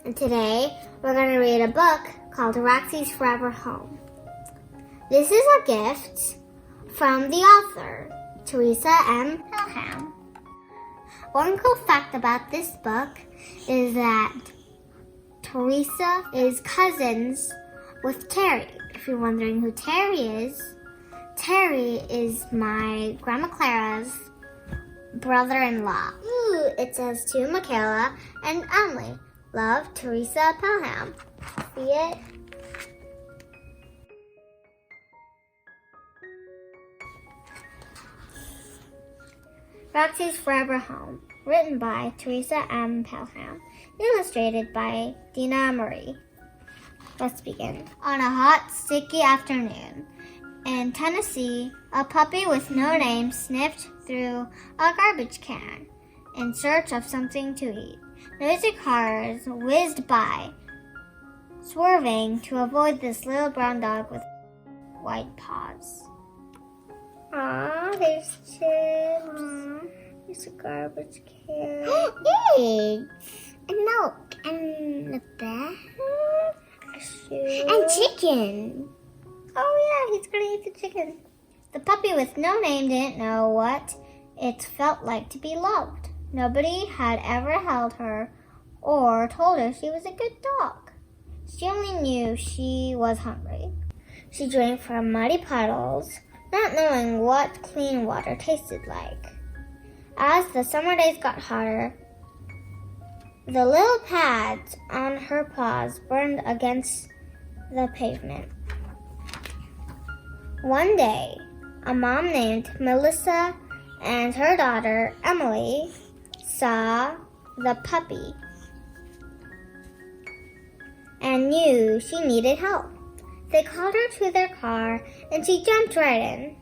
and today we're going to read a book called Roxy's Forever Home. This is a gift from the author, Teresa M. Pelham. One cool fact about this book is that Teresa is cousins with Terry. If you're wondering who Terry is my Grandma Clara's brother-in-law. It says to Michaela and Emily, love, Teresa Pelham. See it? Roxy's Forever Home, written by Teresa M. Pelham, illustrated by Dina Marie. Let's begin. On a hot, sticky afternoon in Tennessee, a puppy with no name sniffed through a garbage can in search of something to eat. Noisy cars whizzed by, swerving to avoid this little brown dog with white paws. Aw, there's chips. There's a garbage can. Eggs and milk and a bed, a shoe, and chicken. Oh yeah, he's gonna eat the chicken. The puppy with no name didn't know what it felt like to be loved. Nobody had ever held her or told her she was a good dog. She only knew she was hungry. She drank from muddy puddles, not knowing what clean water tasted like. As the summer days got hotter, the little pads on her paws burned against the pavement. One day, a mom named Melissa and her daughter, Emily, saw the puppy and knew she needed help. They called her to their car and she jumped right in.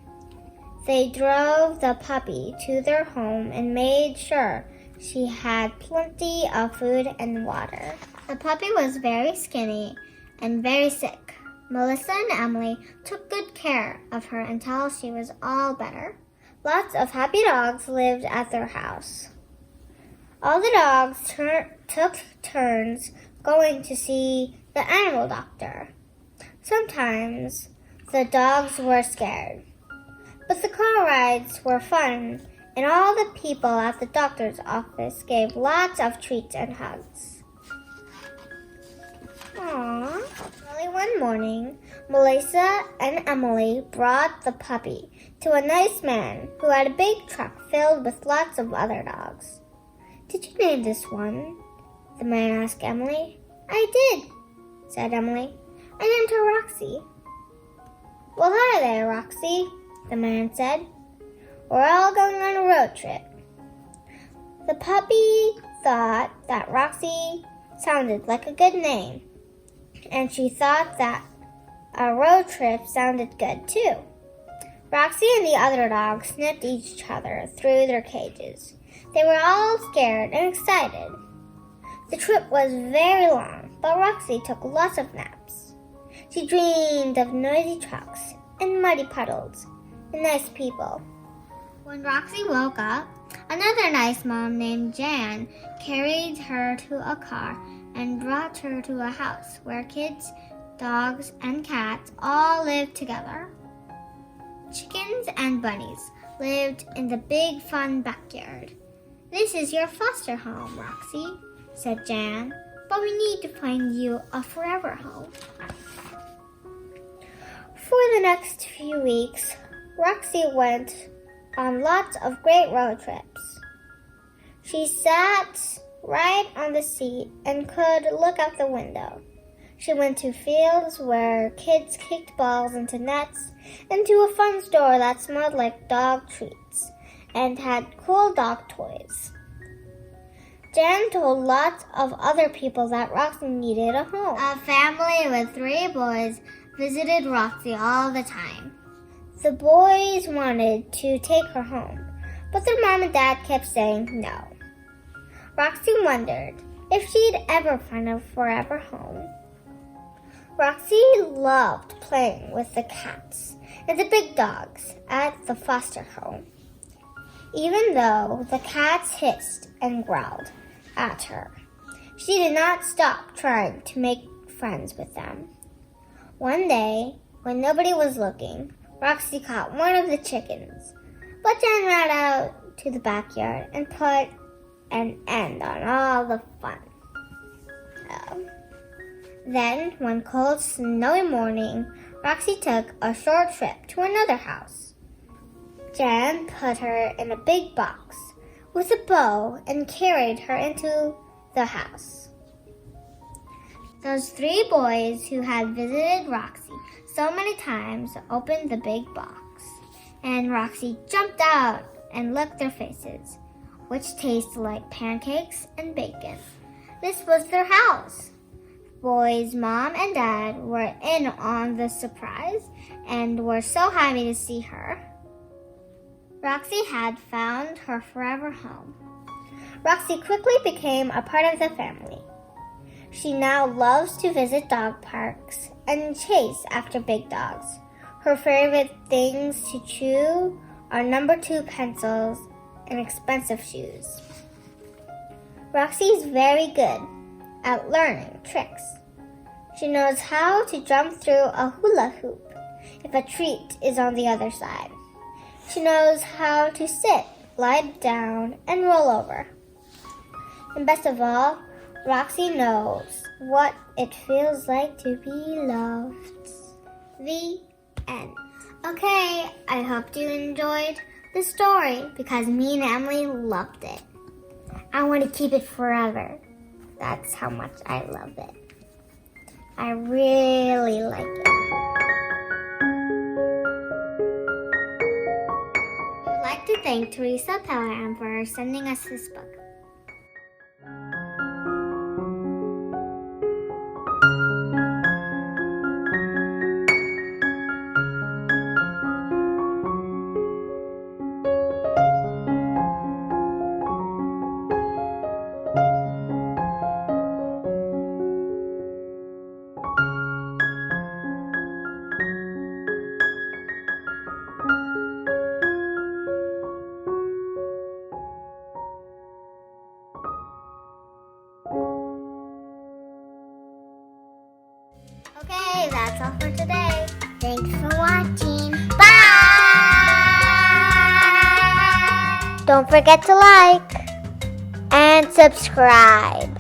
They drove the puppy to their home and made sure she had plenty of food and water. The puppy was very skinny and very sick. Melissa and Emily took good care of her until she was all better. Lots of happy dogs lived at their house. All the dogs took turns going to see the animal doctor. Sometimes the dogs were scared, but the car rides were fun, and all the people at the doctor's office gave lots of treats and hugs. Aww. Early one morning, Melissa and Emily brought the puppy to a nice man who had a big truck filled with lots of other dogs. Did you name this one? The man asked Emily. I did, said Emily. I named her Roxy. Well, hi there, Roxy, the man said. We're all going on a road trip. The puppy thought that Roxy sounded like a good name, and she thought that a road trip sounded good too. Roxy and the other dogs sniffed each other through their cages. They were all scared and excited. The trip was very long, but Roxy took lots of naps. She dreamed of noisy trucks and muddy puddles and nice people. When Roxy woke up, another nice mom named Jan carried her to a car and brought her to a house where kids, dogs, and cats all lived together. Chickens and bunnies lived in the big fun backyard. This is your foster home, Roxy, said Jan, but we need to find you a forever home. For the next few weeks, Roxy went on lots of great road trips. She sat right on the seat and could look out the window. She went to fields where kids kicked balls into nets and to a fun store that smelled like dog treats and had cool dog toys. Jan told lots of other people that Roxy needed a home. A family with 3 boys visited Roxy all the time. The boys wanted to take her home, but their mom and dad kept saying no. Roxy wondered if she'd ever find a forever home. Roxy loved playing with the cats and the big dogs at the foster home, even though the cats hissed and growled at her. She did not stop trying to make friends with them. One day, when nobody was looking, Roxy caught one of the chickens, but then ran out to the backyard and put an end on all the fun. Then, one cold, snowy morning, Roxy took a short trip to another house. Jan put her in a big box with a bow and carried her into the house. Those three boys who had visited Roxy so many times opened the big box, and Roxy jumped out and licked their faces, which tasted like pancakes and bacon. This was their house. Boys' mom and dad were in on the surprise and were so happy to see her. Roxy had found her forever home. Roxy quickly became a part of the family. She now loves to visit dog parks and chase after big dogs. Her favorite things to chew are number 2 pencils and expensive shoes. Roxy is very good at learning tricks. She knows how to jump through a hula hoop if a treat is on the other side. She knows how to sit, lie down, and roll over. And best of all, Roxy knows what it feels like to be loved. The end. Okay, I hope you enjoyed the story because me and Emily loved it. I want to keep it forever. That's how much I love it. I really like it. We'd like to thank Teresa Pelham for sending us this book. Okay, that's all for today. Thanks for watching. Bye! Don't forget to like and subscribe.